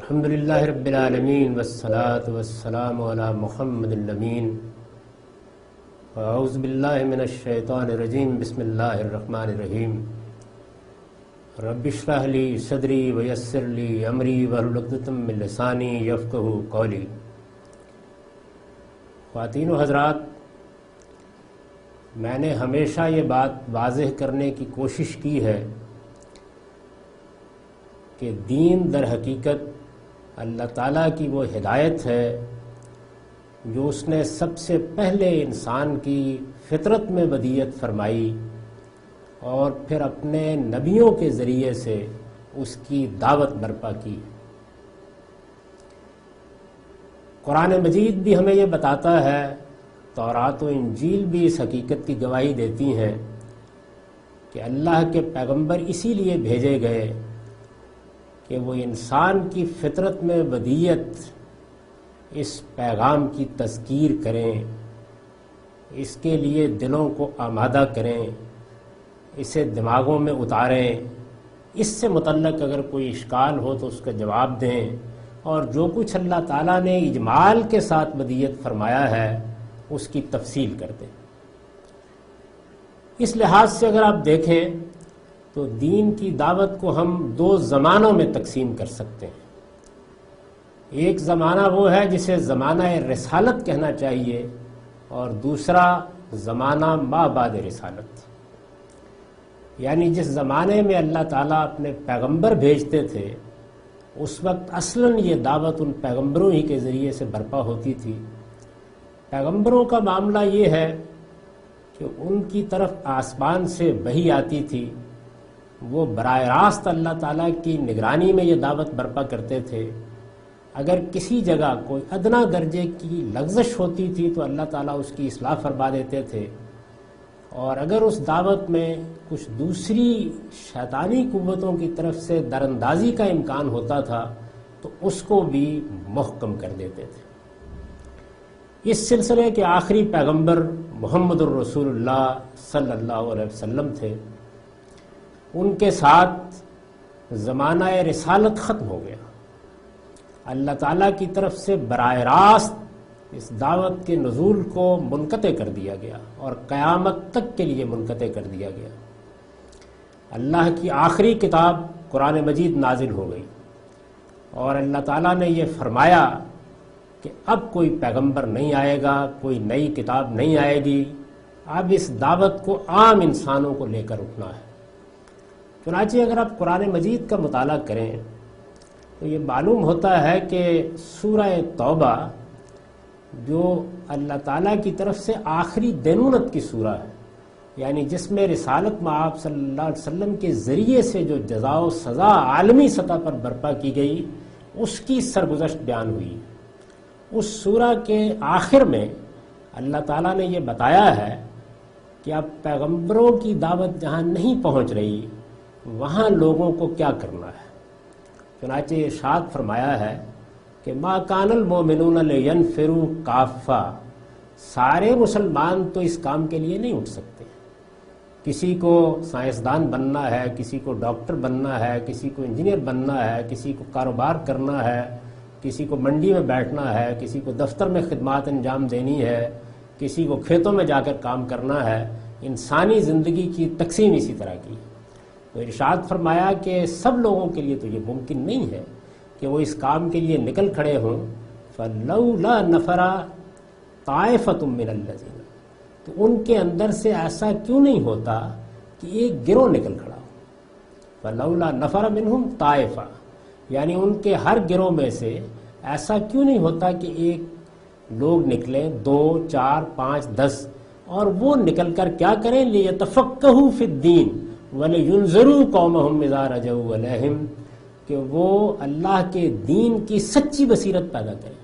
الحمدللہ رب العالمین والصلاة والسلام علی محمد الامین اعوذ باللہ من الشیطان الرجیم بسم اللہ الرحمن الرحیم رب اشرح لی صدری ویسر لی امری واحلل عقدۃ من لسانی یفقہوا قولی۔ خواتین و حضرات، میں نے ہمیشہ یہ بات واضح کرنے کی کوشش کی ہے کہ دین در حقیقت اللہ تعالیٰ کی وہ ہدایت ہے جو اس نے سب سے پہلے انسان کی فطرت میں بدیعت فرمائی اور پھر اپنے نبیوں کے ذریعے سے اس کی دعوت برپا کی۔ قرآن مجید بھی ہمیں یہ بتاتا ہے، تورات و انجیل بھی اس حقیقت کی گواہی دیتی ہیں کہ اللہ کے پیغمبر اسی لیے بھیجے گئے کہ وہ انسان کی فطرت میں بدیعت اس پیغام کی تذکیر کریں، اس کے لیے دلوں کو آمادہ کریں، اسے دماغوں میں اتاریں، اس سے متعلق اگر کوئی اشکال ہو تو اس کا جواب دیں، اور جو کچھ اللہ تعالیٰ نے اجمال کے ساتھ بدیعت فرمایا ہے اس کی تفصیل کر دیں۔ اس لحاظ سے اگر آپ دیکھیں تو دین کی دعوت کو ہم دو زمانوں میں تقسیم کر سکتے ہیں۔ ایک زمانہ وہ ہے جسے زمانہ رسالت کہنا چاہیے، اور دوسرا زمانہ ما بعد رسالت، یعنی جس زمانے میں اللہ تعالیٰ اپنے پیغمبر بھیجتے تھے اس وقت اصلاً یہ دعوت ان پیغمبروں ہی کے ذریعے سے برپا ہوتی تھی۔ پیغمبروں کا معاملہ یہ ہے کہ ان کی طرف آسمان سے وحی آتی تھی، وہ براہ راست اللہ تعالیٰ کی نگرانی میں یہ دعوت برپا کرتے تھے۔ اگر کسی جگہ کوئی ادنا درجے کی لغزش ہوتی تھی تو اللہ تعالیٰ اس کی اصلاح فرما دیتے تھے، اور اگر اس دعوت میں کچھ دوسری شیطانی قوتوں کی طرف سے دراندازی کا امکان ہوتا تھا تو اس کو بھی محکم کر دیتے تھے۔ اس سلسلے کے آخری پیغمبر محمد الرسول اللہ صلی اللہ علیہ وسلم تھے۔ ان کے ساتھ زمانہ رسالت ختم ہو گیا، اللہ تعالیٰ کی طرف سے براہ راست اس دعوت کے نزول کو منقطع کر دیا گیا اور قیامت تک کے لیے منقطع کر دیا گیا۔ اللہ کی آخری کتاب قرآن مجید نازل ہو گئی، اور اللہ تعالیٰ نے یہ فرمایا کہ اب کوئی پیغمبر نہیں آئے گا، کوئی نئی کتاب نہیں آئے گی، اب اس دعوت کو عام انسانوں کو لے کر اٹھنا ہے۔ چنانچہ اگر آپ قرآن مجید کا مطالعہ کریں تو یہ معلوم ہوتا ہے کہ سورہ توبہ جو اللہ تعالیٰ کی طرف سے آخری دینونت کی سورہ ہے، یعنی جس میں رسالت مآب صلی اللہ علیہ وسلم کے ذریعے سے جو جزا و سزا عالمی سطح پر برپا کی گئی اس کی سرگزشت بیان ہوئی۔ اس سورہ کے آخر میں اللہ تعالیٰ نے یہ بتایا ہے کہ اب پیغمبروں کی دعوت جہاں نہیں پہنچ رہی وہاں لوگوں کو کیا کرنا ہے۔ چنانچہ ارشاد فرمایا ہے کہ ما کان المؤمنون لینفروا کافہ، سارے مسلمان تو اس کام کے لیے نہیں اٹھ سکتے۔ کسی کو سائنسدان بننا ہے، کسی کو ڈاکٹر بننا ہے، کسی کو انجینئر بننا ہے، کسی کو کاروبار کرنا ہے، کسی کو منڈی میں بیٹھنا ہے، کسی کو دفتر میں خدمات انجام دینی ہے، کسی کو کھیتوں میں جا کر کام کرنا ہے۔ انسانی زندگی کی تقسیم اسی طرح کی۔ تو ارشاد فرمایا کہ سب لوگوں کے لیے تو یہ ممکن نہیں ہے کہ وہ اس کام کے لیے نکل کھڑے ہوں۔ فَلَوْلَا نَفَرَ طَائِفَةٌ مِّنَ الَّذِينَ، تو ان کے اندر سے ایسا کیوں نہیں ہوتا کہ ایک گروہ نکل کھڑا ہو۔ فَلَوْلَا نَفَرَ مِنْهُمْ طَائِفَةٌ، یعنی ان کے ہر گروہ میں سے ایسا کیوں نہیں ہوتا کہ ایک لوگ نکلیں، 2 4 5 10، اور وہ نکل کر کیا کریں؟ لِيَتَفَقَّهُوا فِي الدِّينِ وَلِيُنذِرُوا قَوْمَهُمْ إِذَا رَجَعُوا إِلَيْهِمْ، کہ وہ اللہ کے دین کی سچی بصیرت پیدا کریں،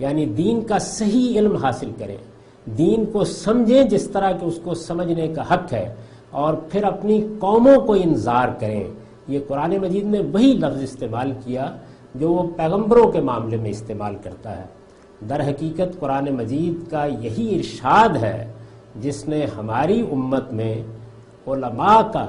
یعنی دین کا صحیح علم حاصل کریں، دین کو سمجھیں جس طرح کہ اس کو سمجھنے کا حق ہے، اور پھر اپنی قوموں کو انذار کریں۔ یہ قرآن مجید میں وہی لفظ استعمال کیا جو وہ پیغمبروں کے معاملے میں استعمال کرتا ہے۔ در حقیقت قرآن مجید کا یہی ارشاد ہے جس نے ہماری امت میں علماء کا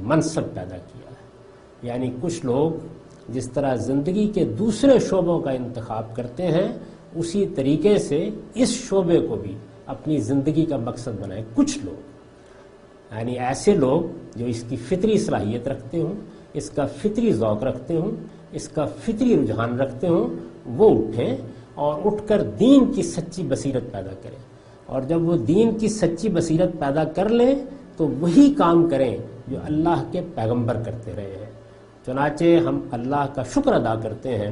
منصب پیدا کیا ہے، یعنی کچھ لوگ جس طرح زندگی کے دوسرے شعبوں کا انتخاب کرتے ہیں اسی طریقے سے اس شعبے کو بھی اپنی زندگی کا مقصد بنائیں. کچھ لوگ یعنی ایسے لوگ جو اس کی فطری صلاحیت رکھتے ہوں، اس کا فطری ذوق رکھتے ہوں، اس کا فطری رجحان رکھتے ہوں، وہ اٹھیں اور اٹھ کر دین کی سچی بصیرت پیدا کریں. اور جب وہ دین کی سچی بصیرت پیدا کر لیں تو وہی کام کریں جو اللہ کے پیغمبر کرتے رہے ہیں. چنانچہ ہم اللہ کا شکر ادا کرتے ہیں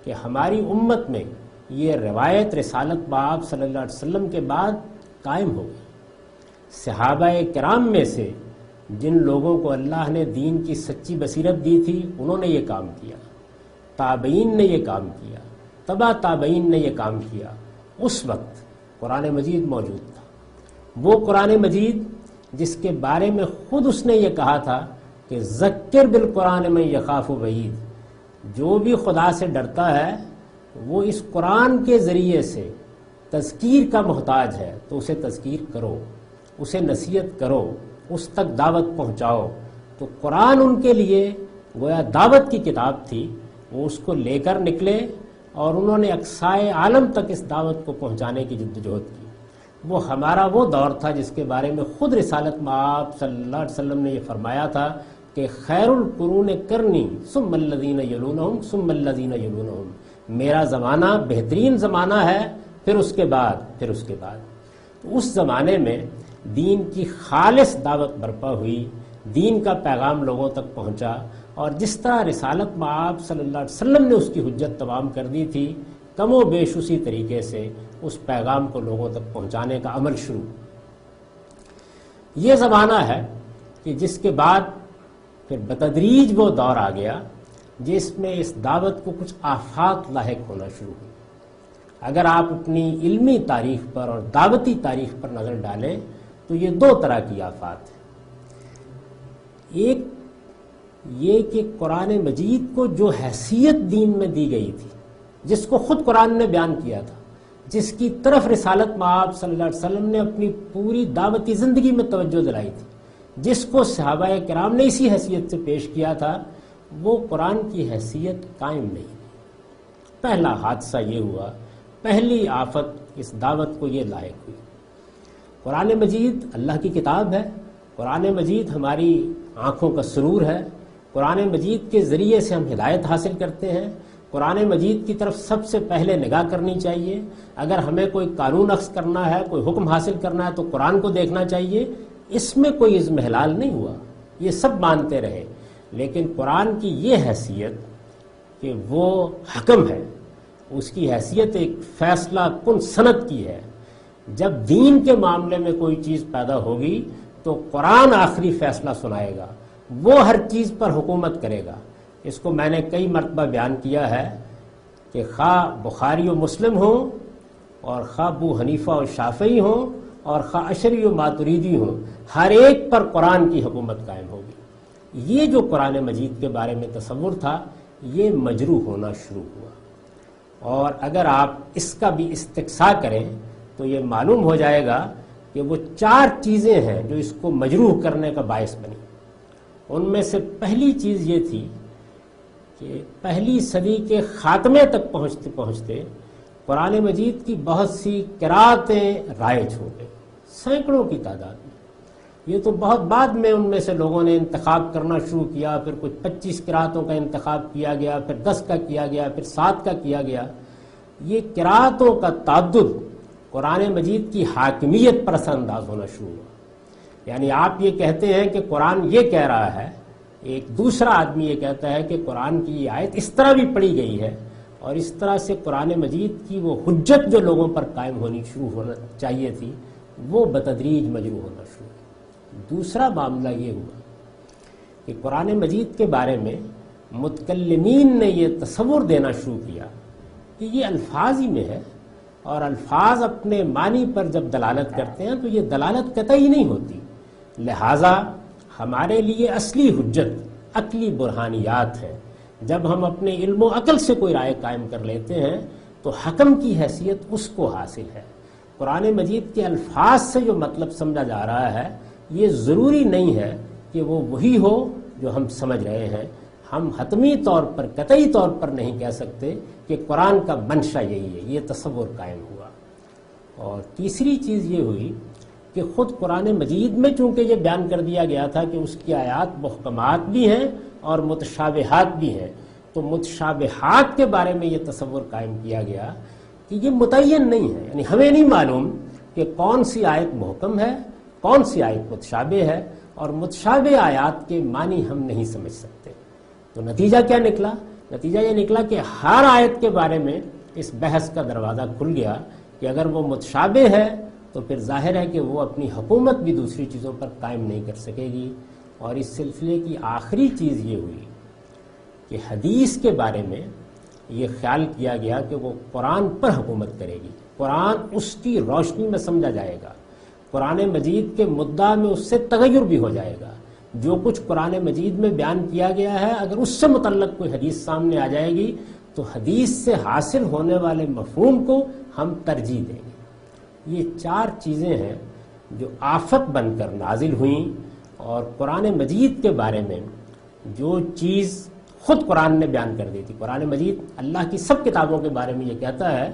کہ ہماری امت میں یہ روایت رسالت باب صلی اللہ علیہ وسلم کے بعد قائم ہو گئی. صحابہ کرام میں سے جن لوگوں کو اللہ نے دین کی سچی بصیرت دی تھی انہوں نے یہ کام کیا، تابعین نے یہ کام کیا، تبع تابعین نے یہ کام کیا. اس وقت قرآن مجید موجود تھا، وہ قرآن مجید جس کے بارے میں خود اس نے یہ کہا تھا کہ ذکر بالقرآن من یخاف وعید، جو بھی خدا سے ڈرتا ہے وہ اس قرآن کے ذریعے سے تذکیر کا محتاج ہے تو اسے تذکیر کرو، اسے نصیحت کرو، اس تک دعوت پہنچاؤ. تو قرآن ان کے لیے گویا دعوت کی کتاب تھی. وہ اس کو لے کر نکلے اور انہوں نے اقصائے عالم تک اس دعوت کو پہنچانے کی جدوجہد کی. وہ ہمارا وہ دور تھا جس کے بارے میں خود رسالت مآب صلی اللہ علیہ وسلم نے یہ فرمایا تھا کہ خیر القرون کرنی ثم الذین یلونہم ثم الذین یلونہم، میرا زمانہ بہترین زمانہ ہے، پھر اس کے بعد پھر اس کے بعد. تو اس زمانے میں دین کی خالص دعوت برپا ہوئی، دین کا پیغام لوگوں تک پہنچا، اور جس طرح رسالت مآب صلی اللہ علیہ وسلم نے اس کی حجت تمام کر دی تھی، کم و بیش اسی طریقے سے اس پیغام کو لوگوں تک پہنچانے کا عمل شروع. یہ زمانہ ہے کہ جس کے بعد پھر بتدریج وہ دور آ گیا جس میں اس دعوت کو کچھ آفات لاحق ہونا شروع ہوئی. اگر آپ اپنی علمی تاریخ پر اور دعوتی تاریخ پر نظر ڈالیں تو یہ دو طرح کی آفات ہیں. ایک یہ کہ قرآن مجید کو جو حیثیت دین میں دی گئی تھی، جس کو خود قرآن نے بیان کیا تھا، جس کی طرف رسالت مآب صلی اللہ علیہ وسلم نے اپنی پوری دعوتی زندگی میں توجہ دلائی تھی، جس کو صحابہ کرام نے اسی حیثیت سے پیش کیا تھا، وہ قرآن کی حیثیت قائم نہیں. پہلا حادثہ یہ ہوا، پہلی آفت اس دعوت کو یہ لاحق ہوئی. قرآن مجید اللہ کی کتاب ہے، قرآن مجید ہماری آنکھوں کا سرور ہے، قرآن مجید کے ذریعے سے ہم ہدایت حاصل کرتے ہیں. قرآن مجید کی طرف سب سے پہلے نگاہ کرنی چاہیے. اگر ہمیں کوئی قانون اخذ کرنا ہے، کوئی حکم حاصل کرنا ہے تو قرآن کو دیکھنا چاہیے. اس میں کوئی اضمحلال نہیں ہوا، یہ سب مانتے رہے. لیکن قرآن کی یہ حیثیت کہ وہ حکم ہے، اس کی حیثیت ایک فیصلہ کن سند کی ہے. جب دین کے معاملے میں کوئی چیز پیدا ہوگی تو قرآن آخری فیصلہ سنائے گا، وہ ہر چیز پر حکومت کرے گا. اس کو میں نے کئی مرتبہ بیان کیا ہے کہ خواہ بخاری و مسلم ہوں اور خواہ ابو حنیفہ و شافعی ہوں اور خواہ اشعری و ماتریدی ہوں، ہر ایک پر قرآن کی حکومت قائم ہوگی. یہ جو قرآن مجید کے بارے میں تصور تھا یہ مجروح ہونا شروع ہوا. اور اگر آپ اس کا بھی استقصاء کریں تو یہ معلوم ہو جائے گا کہ وہ 4 چیزیں ہیں جو اس کو مجروح کرنے کا باعث بنی. ان میں سے پہلی چیز یہ تھی کہ پہلی صدی کے خاتمے تک پہنچتے پہنچتے قرآن مجید کی بہت سی قرأتیں رائج ہو گئیں، سینکڑوں کی تعداد میں. یہ تو بہت بعد میں ان میں سے لوگوں نے انتخاب کرنا شروع کیا، پھر کچھ 25 قرأتوں کا انتخاب کیا گیا، پھر 10 کا کیا گیا، پھر 7 کا کیا گیا. یہ قرأتوں کا تعدد قرآن مجید کی حاکمیت پر اثر انداز ہونا شروع ہوا. یعنی آپ یہ کہتے ہیں کہ قرآن یہ کہہ رہا ہے، ایک دوسرا آدمی یہ کہتا ہے کہ قرآن کی یہ آیت اس طرح بھی پڑھی گئی ہے، اور اس طرح سے قرآن مجید کی وہ حجت جو لوگوں پر قائم ہونی شروع ہونا چاہیے تھی وہ بتدریج مجروح ہونا شروع ہوئی. دوسرا معاملہ یہ ہوا کہ قرآن مجید کے بارے میں متکلمین نے یہ تصور دینا شروع کیا کہ یہ الفاظ ہی میں ہے، اور الفاظ اپنے معنی پر جب دلالت کرتے ہیں تو یہ دلالت قطعی نہیں ہوتی. لہٰذا ہمارے لیے اصلی حجت عقلی برہانیات ہے. جب ہم اپنے علم و عقل سے کوئی رائے قائم کر لیتے ہیں تو حکم کی حیثیت اس کو حاصل ہے. قرآن مجید کے الفاظ سے جو مطلب سمجھا جا رہا ہے یہ ضروری نہیں ہے کہ وہ وہی ہو جو ہم سمجھ رہے ہیں. ہم حتمی طور پر قطعی طور پر نہیں کہہ سکتے کہ قرآن کا منشا یہی ہے، یہ تصور قائم ہوا۔ اور تیسری چیز یہ ہوئی کہ خود قرآن مجید میں چونکہ یہ بیان کر دیا گیا تھا کہ اس کی آیات محکمات بھی ہیں اور متشابہات بھی ہیں، تو متشابہات کے بارے میں یہ تصور قائم کیا گیا کہ یہ متعین نہیں ہے، یعنی ہمیں نہیں معلوم کہ کون سی آیت محکم ہے، کون سی آیت متشابہ ہے، اور متشابہ آیات کے معنی ہم نہیں سمجھ سکتے۔ تو نتیجہ کیا نکلا؟ نتیجہ یہ نکلا کہ ہر آیت کے بارے میں اس بحث کا دروازہ کھل گیا کہ اگر وہ متشابہ ہے تو پھر ظاہر ہے کہ وہ اپنی حکومت بھی دوسری چیزوں پر قائم نہیں کر سکے گی۔ اور اس سلسلے کی آخری چیز یہ ہوئی کہ حدیث کے بارے میں یہ خیال کیا گیا کہ وہ قرآن پر حکومت کرے گی، قرآن اس کی روشنی میں سمجھا جائے گا، قرآن مجید کے مدعا میں اس سے تغیر بھی ہو جائے گا۔ جو کچھ قرآن مجید میں بیان کیا گیا ہے اگر اس سے متعلق کوئی حدیث سامنے آ جائے گی تو حدیث سے حاصل ہونے والے مفہوم کو ہم ترجیح دیں گے۔ یہ چار چیزیں ہیں جو آفت بن کر نازل ہوئیں، اور قرآن مجید کے بارے میں جو چیز خود قرآن نے بیان کر دی تھی، قرآن مجید اللہ کی سب کتابوں کے بارے میں یہ کہتا ہے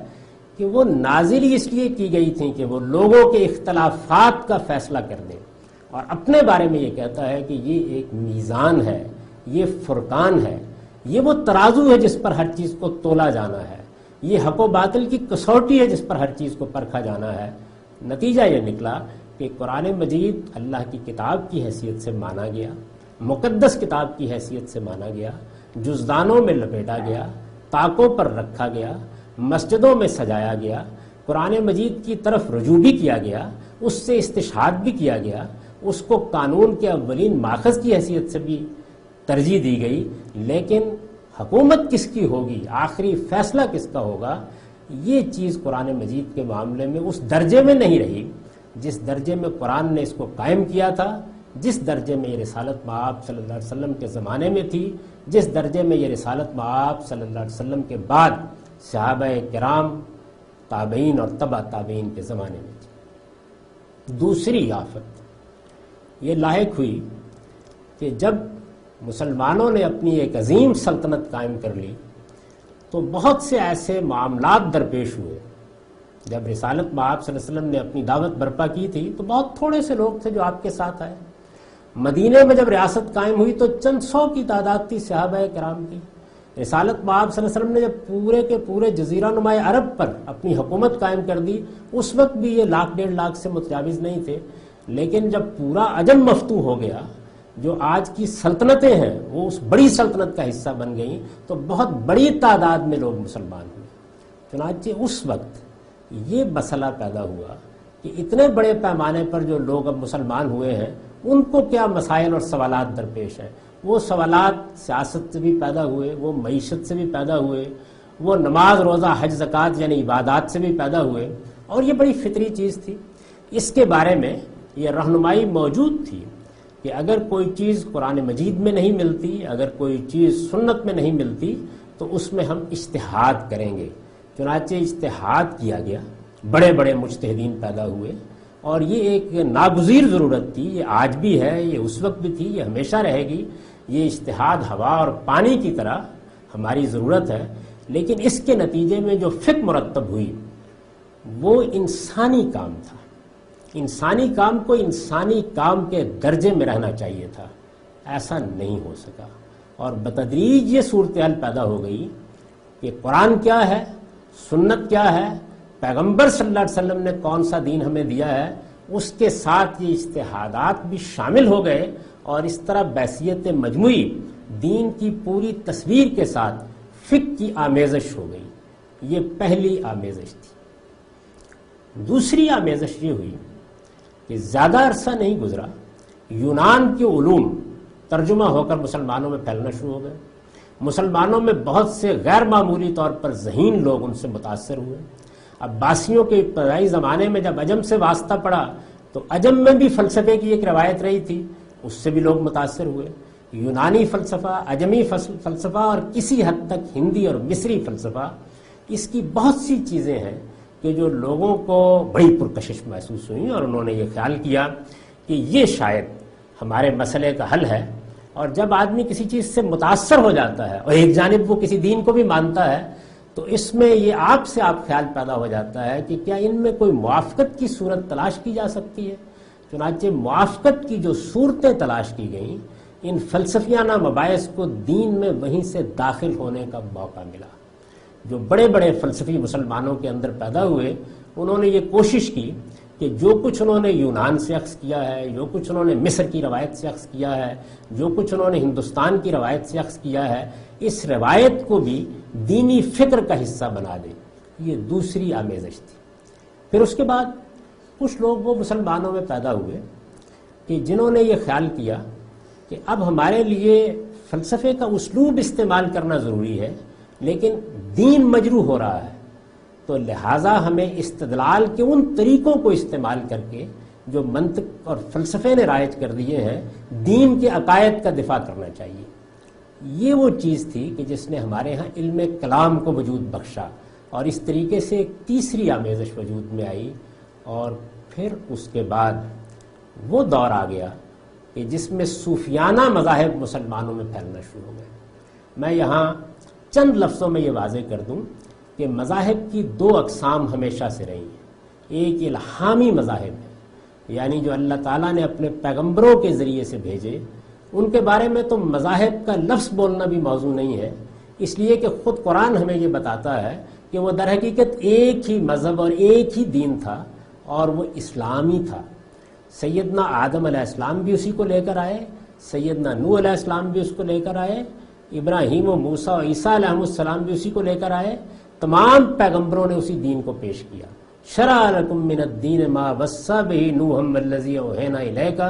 کہ وہ نازل اس لیے کی گئی تھیں کہ وہ لوگوں کے اختلافات کا فیصلہ کر دیں، اور اپنے بارے میں یہ کہتا ہے کہ یہ ایک میزان ہے، یہ فرقان ہے، یہ وہ ترازو ہے جس پر ہر چیز کو تولا جانا ہے، یہ حق و باطل کی کسوٹی ہے جس پر ہر چیز کو پرکھا جانا ہے۔ نتیجہ یہ نکلا کہ قرآن مجید اللہ کی کتاب کی حیثیت سے مانا گیا، مقدس کتاب کی حیثیت سے مانا گیا، جزدانوں میں لپیٹا گیا، طاقوں پر رکھا گیا، مسجدوں میں سجایا گیا، قرآن مجید کی طرف رجوع بھی کیا گیا، اس سے استشہاد بھی کیا گیا، اس کو قانون کے اولین ماخذ کی حیثیت سے بھی ترجیح دی گئی، لیکن حکومت کس کی ہوگی، آخری فیصلہ کس کا ہوگا، یہ چیز قرآن مجید کے معاملے میں اس درجے میں نہیں رہی جس درجے میں قرآن نے اس کو قائم کیا تھا، جس درجے میں یہ رسالت مآب صلی اللہ علیہ وسلم کے زمانے میں تھی، جس درجے میں یہ رسالت مآب صلی اللہ علیہ وسلم کے بعد صحابہ کرام، تابعین اور تبع تابعین کے زمانے میں تھی۔ دوسری آفت یہ لاحق ہوئی کہ جب مسلمانوں نے اپنی ایک عظیم سلطنت قائم کر لی تو بہت سے ایسے معاملات درپیش ہوئے۔ جب رسالت مآب صلی اللہ علیہ وسلم نے اپنی دعوت برپا کی تھی تو بہت تھوڑے سے لوگ تھے جو آپ کے ساتھ آئے۔ مدینے میں جب ریاست قائم ہوئی تو چند سو کی تعداد تھی صحابہ کرام کی۔ رسالت مآب صلی اللہ علیہ وسلم نے جب پورے کے پورے جزیرہ نما عرب پر اپنی حکومت قائم کر دی، اس وقت بھی یہ 1.5 لاکھ سے متجاوز نہیں تھے، لیکن جب پورا عجم مفتوح ہو گیا، جو آج کی سلطنتیں ہیں وہ اس بڑی سلطنت کا حصہ بن گئیں، تو بہت بڑی تعداد میں لوگ مسلمان ہوئے۔ چنانچہ اس وقت یہ مسئلہ پیدا ہوا کہ اتنے بڑے پیمانے پر جو لوگ اب مسلمان ہوئے ہیں ان کو کیا مسائل اور سوالات درپیش ہیں۔ وہ سوالات سیاست سے بھی پیدا ہوئے، وہ معیشت سے بھی پیدا ہوئے، وہ نماز روزہ حج زکوٰۃ یعنی عبادات سے بھی پیدا ہوئے، اور یہ بڑی فطری چیز تھی۔ اس کے بارے میں یہ رہنمائی موجود تھی کہ اگر کوئی چیز قرآن مجید میں نہیں ملتی، اگر کوئی چیز سنت میں نہیں ملتی تو اس میں ہم اجتہاد کریں گے۔ چنانچہ اجتہاد کیا گیا، بڑے بڑے مجتہدین پیدا ہوئے، اور یہ ایک ناگزیر ضرورت تھی، یہ آج بھی ہے، یہ اس وقت بھی تھی، یہ ہمیشہ رہے گی۔ یہ اجتہاد ہوا اور پانی کی طرح ہماری ضرورت ہے، لیکن اس کے نتیجے میں جو فقہ مرتب ہوئی وہ انسانی کام تھا۔ انسانی کام کو انسانی کام کے درجے میں رہنا چاہیے تھا، ایسا نہیں ہو سکا، اور بتدریج یہ صورتحال پیدا ہو گئی کہ قرآن کیا ہے، سنت کیا ہے، پیغمبر صلی اللہ علیہ وسلم نے کون سا دین ہمیں دیا ہے، اس کے ساتھ یہ اجتہادات بھی شامل ہو گئے، اور اس طرح بحثیت مجموعی دین کی پوری تصویر کے ساتھ فقہ کی آمیزش ہو گئی۔ یہ پہلی آمیزش تھی۔ دوسری آمیزش یہ ہوئی کہ زیادہ عرصہ نہیں گزرا، یونان کے علوم ترجمہ ہو کر مسلمانوں میں پھیلنا شروع ہو گئے۔ مسلمانوں میں بہت سے غیر معمولی طور پر ذہین لوگ ان سے متاثر ہوئے۔ عباسیوں کے ابتدائی زمانے میں جب عجم سے واسطہ پڑا تو عجم میں بھی فلسفے کی ایک روایت رہی تھی، اس سے بھی لوگ متاثر ہوئے۔ یونانی فلسفہ، عجمی فلسفہ، اور کسی حد تک ہندی اور مصری فلسفہ، اس کی بہت سی چیزیں ہیں کہ جو لوگوں کو بڑی پرکشش محسوس ہوئیں، اور انہوں نے یہ خیال کیا کہ یہ شاید ہمارے مسئلے کا حل ہے۔ اور جب آدمی کسی چیز سے متاثر ہو جاتا ہے اور ایک جانب وہ کسی دین کو بھی مانتا ہے تو اس میں یہ آپ سے آپ خیال پیدا ہو جاتا ہے کہ کیا ان میں کوئی موافقت کی صورت تلاش کی جا سکتی ہے. چنانچہ موافقت کی جو صورتیں تلاش کی گئیں ان فلسفیانہ مباحث کو دین میں وہیں سے داخل ہونے کا موقع ملا. جو بڑے بڑے فلسفی مسلمانوں کے اندر پیدا ہوئے انہوں نے یہ کوشش کی کہ جو کچھ انہوں نے یونان سے اخذ کیا ہے، جو کچھ انہوں نے مصر کی روایت سے اخذ کیا ہے، جو کچھ انہوں نے ہندوستان کی روایت سے اخذ کیا ہے، اس روایت کو بھی دینی فکر کا حصہ بنا دیں. یہ دوسری آمیزش تھی. پھر اس کے بعد کچھ لوگ وہ مسلمانوں میں پیدا ہوئے کہ جنہوں نے یہ خیال کیا کہ اب ہمارے لیے فلسفے کا اسلوب استعمال کرنا ضروری ہے لیکن دین مجروح ہو رہا ہے، تو لہٰذا ہمیں استدلال کے ان طریقوں کو استعمال کر کے جو منطق اور فلسفے نے رائج کر دیے ہیں دین کے عقائد کا دفاع کرنا چاہیے. یہ وہ چیز تھی کہ جس نے ہمارے ہاں علم کلام کو وجود بخشا اور اس طریقے سے ایک تیسری آمیزش وجود میں آئی. اور پھر اس کے بعد وہ دور آ گیا کہ جس میں صوفیانہ مذاہب مسلمانوں میں پھیلنا شروع ہو گئے. میں یہاں چند لفظوں میں یہ واضح کر دوں کہ مذاہب کی دو اقسام ہمیشہ سے رہی ہیں. ایک الہامی مذاہب ہے، یعنی جو اللہ تعالیٰ نے اپنے پیغمبروں کے ذریعے سے بھیجے، ان کے بارے میں تو مذاہب کا لفظ بولنا بھی موضوع نہیں ہے، اس لیے کہ خود قرآن ہمیں یہ بتاتا ہے کہ وہ در حقیقت ایک ہی مذہب اور ایک ہی دین تھا اور وہ اسلامی تھا. سیدنا آدم علیہ السلام بھی اسی کو لے کر آئے، سیدنا نوح علیہ السلام بھی اس کو لے کر آئے، ابراہیم و موسیٰ و عیسیٰ علیہ السلام بھی اسی کو لے کر آئے. تمام پیغمبروں نے اسی دین کو پیش کیا. شرع لکم من الدین ما وصی بہ نوحا والذی اوحینا الیک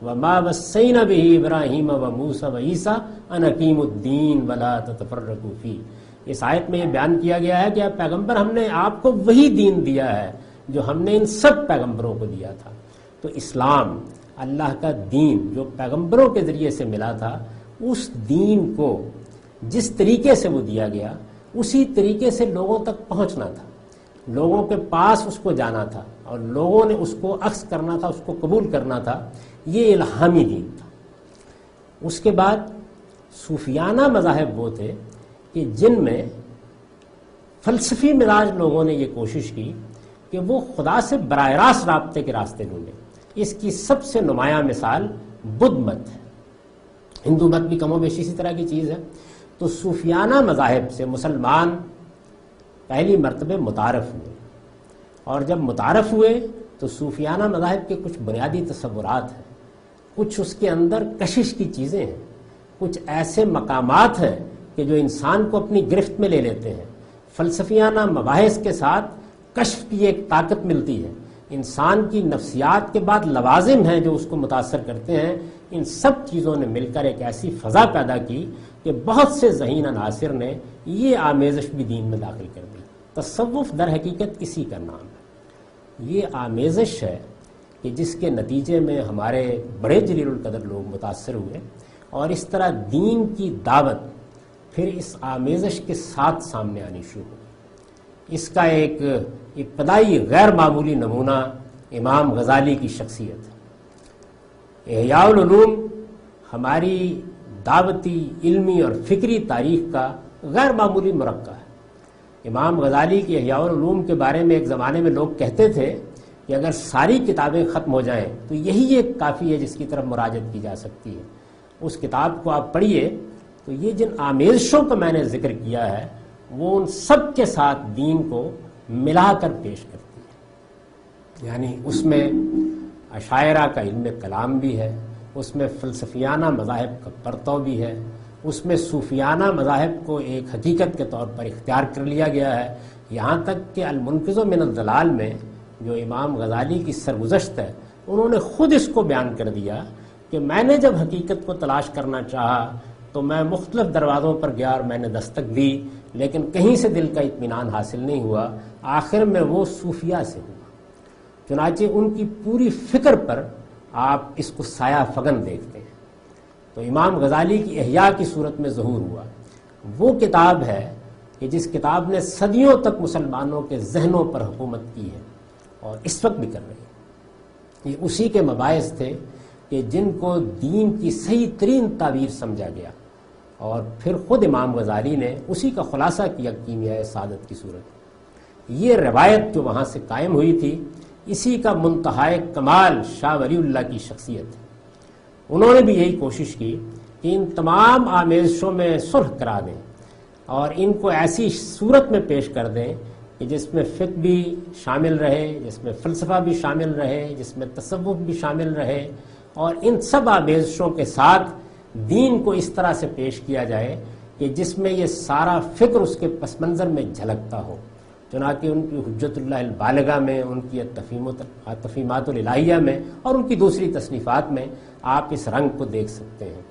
وما وصینا بہ ابراہیم و موسیٰ و عیسیٰ ان اقیموا الدین ولا تتفرقوا فیہ. اس آیت میں یہ بیان کیا گیا ہے کہ آپ پیغمبر ہم نے آپ کو وہی دین دیا ہے جو ہم نے ان سب پیغمبروں کو دیا تھا. تو اسلام اللہ کا دین جو پیغمبروں کے ذریعے سے ملا تھا، اس دین کو جس طریقے سے وہ دیا گیا اسی طریقے سے لوگوں تک پہنچنا تھا، لوگوں کے پاس اس کو جانا تھا اور لوگوں نے اس کو اخذ کرنا تھا، اس کو قبول کرنا تھا. یہ الہامی دین تھا. اس کے بعد صوفیانہ مذاہب وہ تھے کہ جن میں فلسفی مزاج لوگوں نے یہ کوشش کی کہ وہ خدا سے براہ راست رابطے کے راستے ڈھونڈیں. اس کی سب سے نمایاں مثال بدھ مت ہے. ہندو مت بھی کم و بیش اسی طرح کی چیز ہے. تو صوفیانہ مذاہب سے مسلمان پہلی مرتبہ متعارف ہوئے، اور جب متعارف ہوئے تو صوفیانہ مذاہب کے کچھ بنیادی تصورات ہیں، کچھ اس کے اندر کشش کی چیزیں ہیں، کچھ ایسے مقامات ہیں کہ جو انسان کو اپنی گرفت میں لے لیتے ہیں. فلسفیانہ مباحث کے ساتھ کشف کی ایک طاقت ملتی ہے. انسان کی نفسیات کے بعد لوازم ہیں جو اس کو متاثر کرتے ہیں. ان سب چیزوں نے مل کر ایک ایسی فضا پیدا کی کہ بہت سے ذہین عناصر نے یہ آمیزش بھی دین میں داخل کر دی. تصوف در حقیقت اسی کا نام ہے. یہ آمیزش ہے کہ جس کے نتیجے میں ہمارے بڑے جلیل القدر لوگ متاثر ہوئے، اور اس طرح دین کی دعوت پھر اس آمیزش کے ساتھ سامنے آنی شروع ہوئی. اس کا ایک ابتدائی غیر معمولی نمونہ امام غزالی کی شخصیت ہے. احیاء العلوم ہماری دعوتی، علمی اور فکری تاریخ کا غیر معمولی مرقع ہے. امام غزالی کی احیاء العلوم کے بارے میں ایک زمانے میں لوگ کہتے تھے کہ اگر ساری کتابیں ختم ہو جائیں تو یہی ایک کافی ہے جس کی طرف مراجعت کی جا سکتی ہے. اس کتاب کو آپ پڑھیے تو یہ جن آمیزشوں کا میں نے ذکر کیا ہے وہ ان سب کے ساتھ دین کو ملا کر پیش کرتی ہے. یعنی اس میں اشاعرہ کا علم کلام بھی ہے، اس میں فلسفیانہ مذاہب کا پرتو بھی ہے، اس میں صوفیانہ مذاہب کو ایک حقیقت کے طور پر اختیار کر لیا گیا ہے. یہاں تک کہ المنقذ من الضلال میں جو امام غزالی کی سرگزشت ہے انہوں نے خود اس کو بیان کر دیا کہ میں نے جب حقیقت کو تلاش کرنا چاہا تو میں مختلف دروازوں پر گیا اور میں نے دستک دی، لیکن کہیں سے دل کا اطمینان حاصل نہیں ہوا. آخر میں وہ صوفیہ سے ہوا. چنانچہ ان کی پوری فکر پر آپ اس کو سایہ فگن دیکھتے ہیں. تو امام غزالی کی احیاء کی صورت میں ظہور ہوا. وہ کتاب ہے کہ جس کتاب نے صدیوں تک مسلمانوں کے ذہنوں پر حکومت کی ہے اور اس وقت بھی کر رہی ہے. یہ اسی کے مباحث تھے کہ جن کو دین کی صحیح ترین تعبیر سمجھا گیا، اور پھر خود امام غزالی نے اسی کا خلاصہ کیا کیمیائے سعادت کی صورت۔ یہ روایت جو وہاں سے قائم ہوئی تھی، اسی کا منتہائے کمال شاہ ولی اللہ کی شخصیت ہے۔ انہوں نے بھی یہی کوشش کی کہ ان تمام آمیزشوں میں صلح کرا دیں اور ان کو ایسی صورت میں پیش کر دیں کہ جس میں فقہ بھی شامل رہے، جس میں فلسفہ بھی شامل رہے، جس میں تصوف بھی شامل رہے، اور ان سب آمیزشوں کے ساتھ دین کو اس طرح سے پیش کیا جائے کہ جس میں یہ سارا فکر اس کے پس منظر میں جھلکتا ہو۔ چنانچہ ان کی حجت اللہ البالغہ میں، ان کی تفہیمات الالہیہ میں اور ان کی دوسری تصنیفات میں آپ اس رنگ کو دیکھ سکتے ہیں۔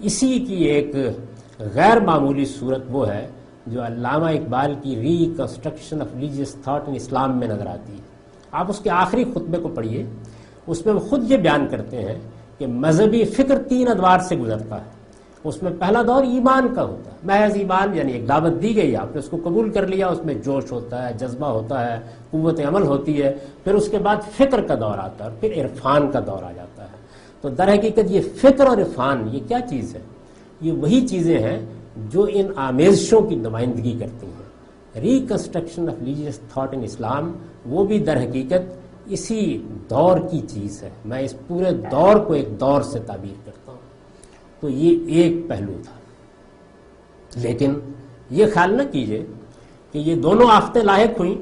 اسی کی ایک غیر معمولی صورت وہ ہے جو علامہ اقبال کی reconstruction of religious thought in Islam میں نظر آتی ہے۔ آپ اس کے آخری خطبے کو پڑھیے، اس میں وہ خود یہ بیان کرتے ہیں کہ مذہبی فکر 3 ادوار سے گزرتا ہے۔ اس میں پہلا دور ایمان کا ہوتا ہے، محض ایمان، یعنی ایک دعوت دی گئی، آپ نے اس کو قبول کر لیا، اس میں جوش ہوتا ہے، جذبہ ہوتا ہے، قوت عمل ہوتی ہے، پھر اس کے بعد فکر کا دور آتا ہے اور پھر عرفان کا دور آ جاتا ہے۔ تو در حقیقت یہ فکر اور عرفان یہ کیا چیز ہے؟ یہ وہی چیزیں ہیں جو ان آمیزشوں کی نمائندگی کرتی ہیں۔ Reconstruction of religious thought in Islam وہ بھی در حقیقت اسی دور کی چیز ہے۔ میں اس پورے دور کو ایک دور سے تعبیر کرتا ہوں۔ تو یہ ایک پہلو تھا، لیکن یہ خیال نہ کیجئے کہ یہ دونوں آفتیں لاحق ہوئیں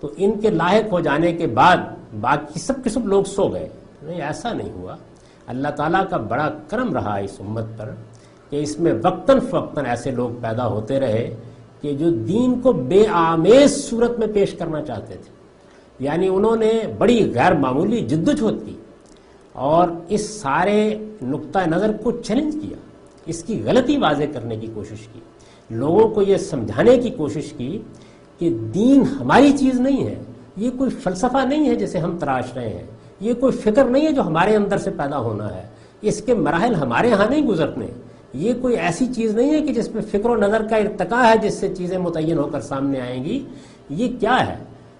تو ان کے لاحق ہو جانے کے بعد باقی سب کے سب لوگ سو گئے۔ نہیں، ایسا نہیں ہوا۔ اللہ تعالیٰ کا بڑا کرم رہا اس امت پر کہ اس میں وقتاً فوقتاً ایسے لوگ پیدا ہوتے رہے کہ جو دین کو بے آمیز صورت میں پیش کرنا چاہتے تھے، یعنی انہوں نے بڑی غیر معمولی جدوجہد کی اور اس سارے نقطہ نظر کو چیلنج کیا، اس کی غلطی واضح کرنے کی کوشش کی، لوگوں کو یہ سمجھانے کی کوشش کی کہ دین ہماری چیز نہیں ہے، یہ کوئی فلسفہ نہیں ہے جسے ہم تراش رہے ہیں، یہ کوئی فکر نہیں ہے جو ہمارے اندر سے پیدا ہونا ہے، اس کے مراحل ہمارے ہاں نہیں گزرنے، یہ کوئی ایسی چیز نہیں ہے کہ جس میں فکر و نظر کا ارتقاء ہے جس سے چیزیں متعین ہو کر سامنے آئیں گی۔ یہ کیا ہے؟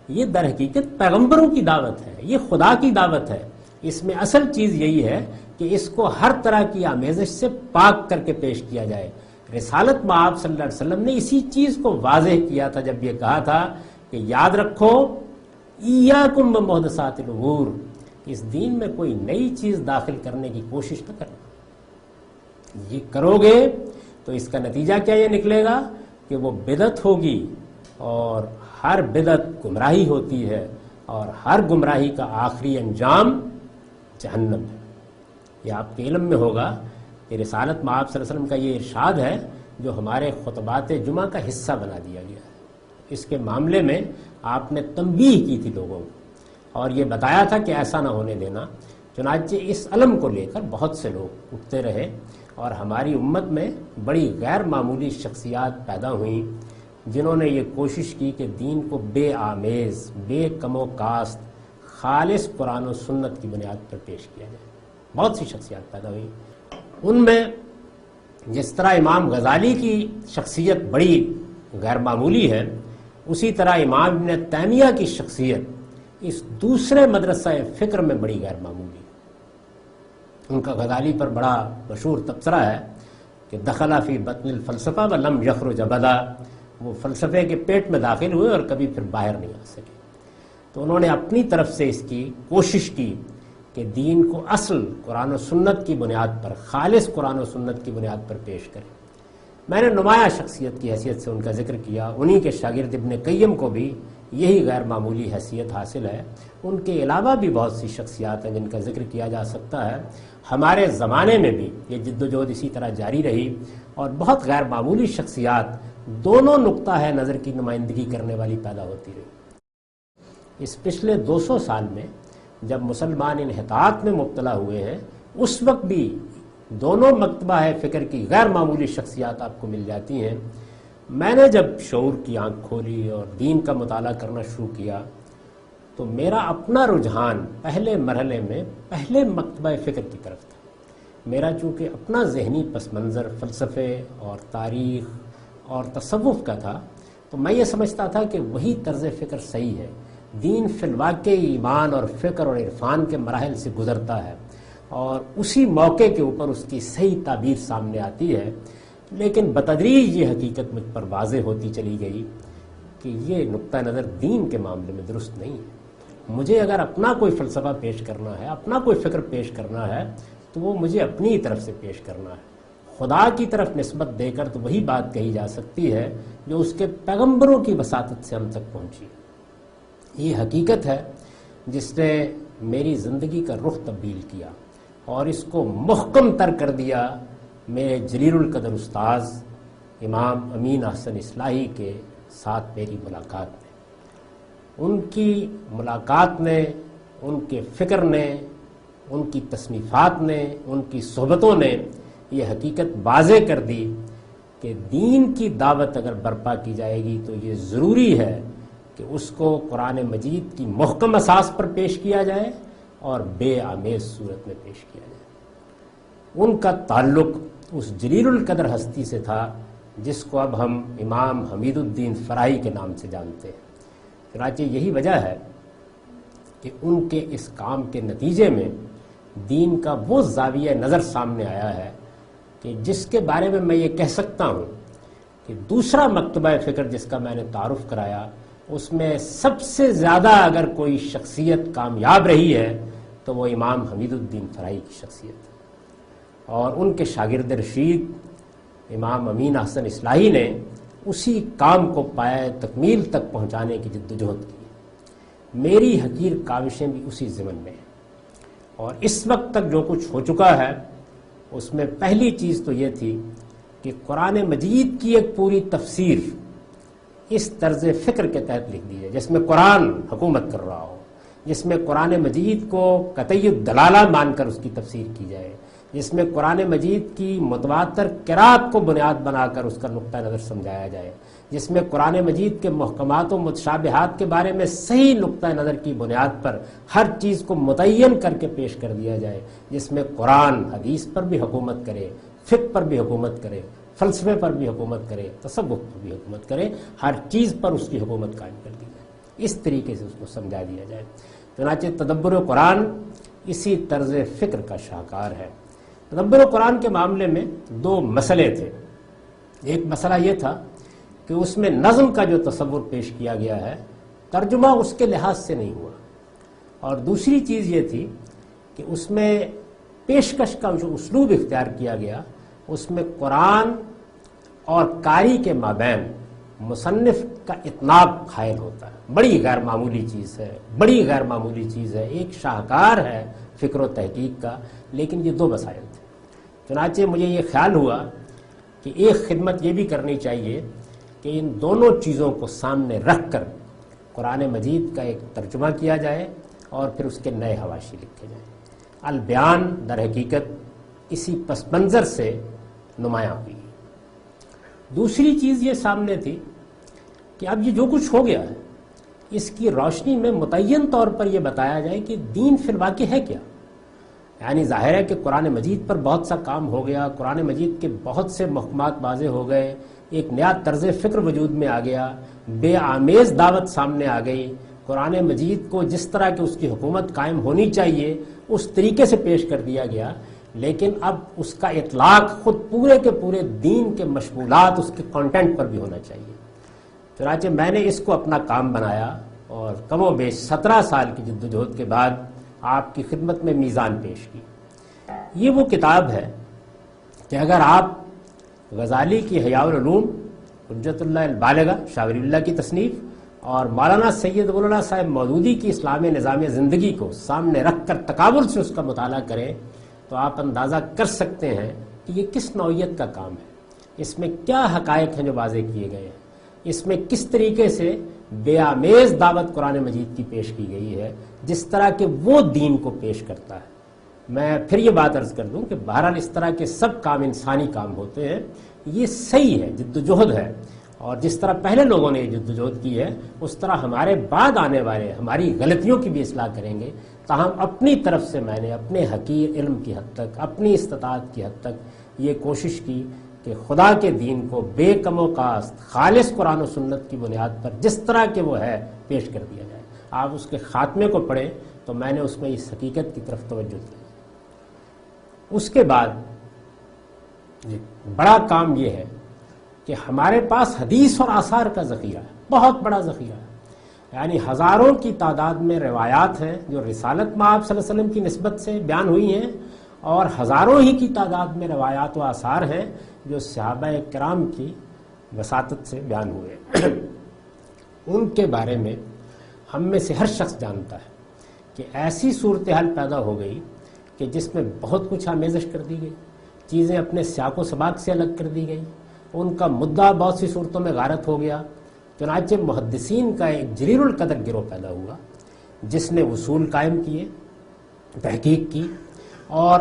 یہ در حقیقت پیغمبروں کی دعوت ہے، یہ خدا کی دعوت ہے۔ اس میں اصل چیز یہی ہے کہ اس کو ہر طرح کی آمیزش سے پاک کر کے پیش کیا جائے۔ رسالت میں آپ صلی اللہ علیہ وسلم نے اسی چیز کو واضح کیا تھا جب یہ کہا تھا کہ یاد رکھو ایاکم بمحدثات الامور، اس دین میں کوئی نئی چیز داخل کرنے کی کوشش نہ کرنا۔ یہ کرو گے تو اس کا نتیجہ کیا یہ نکلے گا کہ وہ بدعت ہوگی، اور ہر بدعت گمراہی ہوتی ہے، اور ہر گمراہی کا آخری انجام جہنم ہے۔ یہ آپ کے علم میں ہوگا کہ رسالت میں آپ صلی اللہ علیہ وسلم کا یہ ارشاد ہے جو ہمارے خطبات جمعہ کا حصہ بنا دیا گیا ہے۔ اس کے معاملے میں آپ نے تنبیہ کی تھی لوگوں کو اور یہ بتایا تھا کہ ایسا نہ ہونے دینا۔ چنانچہ اس علم کو لے کر بہت سے لوگ اٹھتے رہے اور ہماری امت میں بڑی غیر معمولی شخصیات پیدا ہوئیں جنہوں نے یہ کوشش کی کہ دین کو بے آمیز، بے کم و کاست، خالص قرآن و سنت کی بنیاد پر پیش کیا جائے۔ بہت سی شخصیات پیدا ہوئی، ان میں جس طرح امام غزالی کی شخصیت بڑی غیر معمولی ہے، اسی طرح امام ابن تیمیہ کی شخصیت اس دوسرے مدرسہ فکر میں بڑی غیر معمولی ہے۔ ان کا غزالی پر بڑا مشہور تبصرہ ہے کہ دخل فی بطن الفلسفہ ولم یخرج ابدا، وہ فلسفے کے پیٹ میں داخل ہوئے اور کبھی پھر باہر نہیں آ سکے۔ تو انہوں نے اپنی طرف سے اس کی کوشش کی کہ دین کو اصل قرآن و سنت کی بنیاد پر، خالص قرآن و سنت کی بنیاد پر پیش کریں۔ میں نے نمایاں شخصیت کی حیثیت سے ان کا ذکر کیا، انہی کے شاگرد ابن قیم کو بھی یہی غیر معمولی حیثیت حاصل ہے۔ ان کے علاوہ بھی بہت سی شخصیات ہیں جن کا ذکر کیا جا سکتا ہے۔ ہمارے زمانے میں بھی یہ جد و جہد اسی طرح جاری رہی اور بہت غیر معمولی شخصیات دونوں نقطہ ہے نظر کی نمائندگی کرنے والی پیدا ہوتی رہی۔ اس پچھلے 200 سال میں جب مسلمان انحطاط میں مبتلا ہوئے ہیں، اس وقت بھی دونوں مکتبہ ہے فکر کی غیر معمولی شخصیات آپ کو مل جاتی ہیں۔ میں نے جب شعور کی آنکھ کھولی اور دین کا مطالعہ کرنا شروع کیا تو میرا اپنا رجحان پہلے مرحلے میں پہلے مکتبہ فکر کی طرف تھا۔ میرا چونکہ اپنا ذہنی پس منظر فلسفے اور تاریخ اور تصوف کا تھا، تو میں یہ سمجھتا تھا کہ وہی طرز فکر صحیح ہے۔ دین فی الواقع ایمان اور فکر اور عرفان کے مراحل سے گزرتا ہے، اور اسی موقع کے اوپر اس کی صحیح تعبیر سامنے آتی ہے، لیکن بتدریج یہ حقیقت مجھ پر واضح ہوتی چلی گئی کہ یہ نقطہ نظر دین کے معاملے میں درست نہیں ہے۔ مجھے اگر اپنا کوئی فلسفہ پیش کرنا ہے، اپنا کوئی فکر پیش کرنا ہے، تو وہ مجھے اپنی طرف سے پیش کرنا ہے۔ خدا کی طرف نسبت دے کر تو وہی بات کہی جا سکتی ہے جو اس کے پیغمبروں کی وساطت سے ہم تک پہنچی۔ یہ حقیقت ہے جس نے میری زندگی کا رخ تبدیل کیا اور اس کو محکم تر کر دیا میرے جلیل القدر استاذ امام امین احسن اصلاحی کے ساتھ میری ملاقات میں۔ ان کی ملاقات نے، ان کے فکر نے، ان کی تصنیفات نے، ان کی صحبتوں نے یہ حقیقت واضح کر دی کہ دین کی دعوت اگر برپا کی جائے گی تو یہ ضروری ہے کہ اس کو قرآن مجید کی محکم اساس پر پیش کیا جائے اور بے آمیز صورت میں پیش کیا جائے۔ ان کا تعلق اس جلیل القدر ہستی سے تھا جس کو اب ہم امام حمید الدین فرائی کے نام سے جانتے ہیں۔ چنانچہ یہی وجہ ہے کہ ان کے اس کام کے نتیجے میں دین کا وہ زاویہ نظر سامنے آیا ہے کہ جس کے بارے میں یہ کہہ سکتا ہوں کہ دوسرا مکتبہ فکر جس کا میں نے تعارف کرایا، اس میں سب سے زیادہ اگر کوئی شخصیت کامیاب رہی ہے تو وہ امام حمید الدین فرائی کی شخصیت ہے، اور ان کے شاگرد رشید امام امین احسن اصلاحی نے اسی کام کو پائے تکمیل تک پہنچانے کی جدوجہد کی۔ میری حقیر کاوشیں بھی اسی ضمن میں ہیں، اور اس وقت تک جو کچھ ہو چکا ہے اس میں پہلی چیز تو یہ تھی کہ قرآن مجید کی ایک پوری تفسیر اس طرز فکر کے تحت لکھ دی جائے جس میں قرآن حکومت کر رہا ہو، جس میں قرآن مجید کو قطعی الدلالہ مان کر اس کی تفسیر کی جائے، جس میں قرآن مجید کی متواتر قرات کو بنیاد بنا کر اس کا نقطہ نظر سمجھایا جائے، جس میں قرآن مجید کے محکمات و متشابہات کے بارے میں صحیح نقطہ نظر کی بنیاد پر ہر چیز کو متعین کر کے پیش کر دیا جائے، جس میں قرآن حدیث پر بھی حکومت کرے، فقہ پر بھی حکومت کرے، فلسفے پر بھی حکومت کرے، تصوف پر بھی حکومت کرے، ہر چیز پر اس کی حکومت قائم کر دی جائے، اس طریقے سے اس کو سمجھا دیا جائے۔ چنانچہ تدبر قرآن اسی طرز فکر کا شاہکار ہے۔ تدبر قرآن کے معاملے میں دو مسئلے تھے۔ ایک مسئلہ یہ تھا کہ اس میں نظم کا جو تصور پیش کیا گیا ہے ترجمہ اس کے لحاظ سے نہیں ہوا، اور دوسری چیز یہ تھی کہ اس میں پیشکش کا جو اسلوب اختیار کیا گیا اس میں قرآن اور قاری کے مابین مصنف کا اتناب حائل ہوتا ہے۔ بڑی غیر معمولی چیز ہے، بڑی غیر معمولی چیز ہے، ایک شاہکار ہے فکر و تحقیق کا، لیکن یہ دو مسائل تھے۔ چنانچہ مجھے یہ خیال ہوا کہ ایک خدمت یہ بھی کرنی چاہیے کہ ان دونوں چیزوں کو سامنے رکھ کر قرآن مجید کا ایک ترجمہ کیا جائے اور پھر اس کے نئے حواشی لکھے جائیں۔ البیان در حقیقت اسی پس منظر سے نمایاں ہوئی۔ دوسری چیز یہ سامنے تھی کہ اب یہ جو کچھ ہو گیا ہے اس کی روشنی میں متعین طور پر یہ بتایا جائے کہ دین فی الواقع ہے کیا۔ یعنی ظاہر ہے کہ قرآن مجید پر بہت سا کام ہو گیا، قرآن مجید کے بہت سے محکمات واضح ہو گئے، ایک نیا طرز فکر وجود میں آ گیا، بے آمیز دعوت سامنے آ گئی، قرآن مجید کو جس طرح کہ اس کی حکومت قائم ہونی چاہیے اس طریقے سے پیش کر دیا گیا، لیکن اب اس کا اطلاق خود پورے کے پورے دین کے مشمولات اس کے کانٹینٹ پر بھی ہونا چاہیے۔ چنانچہ میں نے اس کو اپنا کام بنایا اور کم و بیش 17 سال کی جدوجہد کے بعد آپ کی خدمت میں میزان پیش کی۔ یہ وہ کتاب ہے کہ اگر آپ غزالی کی احیاء العلوم، حجت اللہ البالغہ شاہ ولی اللہ کی تصنیف، اور مولانا سید ولی اللہ صاحب مودودی کی اسلام نظام زندگی کو سامنے رکھ کر تقابل سے اس کا مطالعہ کریں تو آپ اندازہ کر سکتے ہیں کہ یہ کس نوعیت کا کام ہے، اس میں کیا حقائق ہیں جو واضح کیے گئے ہیں، اس میں کس طریقے سے بے آمیز دعوت قرآن مجید کی پیش کی گئی ہے جس طرح کہ وہ دین کو پیش کرتا ہے۔ میں پھر یہ بات عرض کر دوں کہ بہرحال اس طرح کے سب کام انسانی کام ہوتے ہیں، یہ صحیح ہے، جدوجہد ہے، اور جس طرح پہلے لوگوں نے یہ جدوجہد کی ہے اس طرح ہمارے بعد آنے والے ہماری غلطیوں کی بھی اصلاح کریں گے۔ تاہم اپنی طرف سے میں نے اپنے حقیر علم کی حد تک، اپنی استطاعت کی حد تک یہ کوشش کی کہ خدا کے دین کو بے کم و کاست خالص قرآن و سنت کی بنیاد پر جس طرح کہ وہ ہے پیش کر دیا جائے۔ آپ اس کے خاتمے کو پڑھیں تو میں نے اس میں اس حقیقت کی طرف توجہ دی۔ اس کے بعد بڑا کام یہ ہے کہ ہمارے پاس حدیث اور آثار کا ذخیرہ ہے، بہت بڑا ذخیرہ ہے، یعنی ہزاروں کی تعداد میں روایات ہیں جو رسالت مآب صلی اللہ علیہ وسلم کی نسبت سے بیان ہوئی ہیں، اور ہزاروں ہی کی تعداد میں روایات و آثار ہیں جو صحابہ کرام کی وساطت سے بیان ہوئے۔ ان کے بارے میں ہم میں سے ہر شخص جانتا ہے کہ ایسی صورتحال پیدا ہو گئی کہ جس میں بہت کچھ آمیزش کر دی گئی، چیزیں اپنے سیاق و سباق سے الگ کر دی گئی، ان کا مدعا بہت سی صورتوں میں غارت ہو گیا۔ چنانچہ محدثین کا ایک جلیل القدر گروہ پیدا ہوا جس نے اصول قائم کیے، تحقیق کی، اور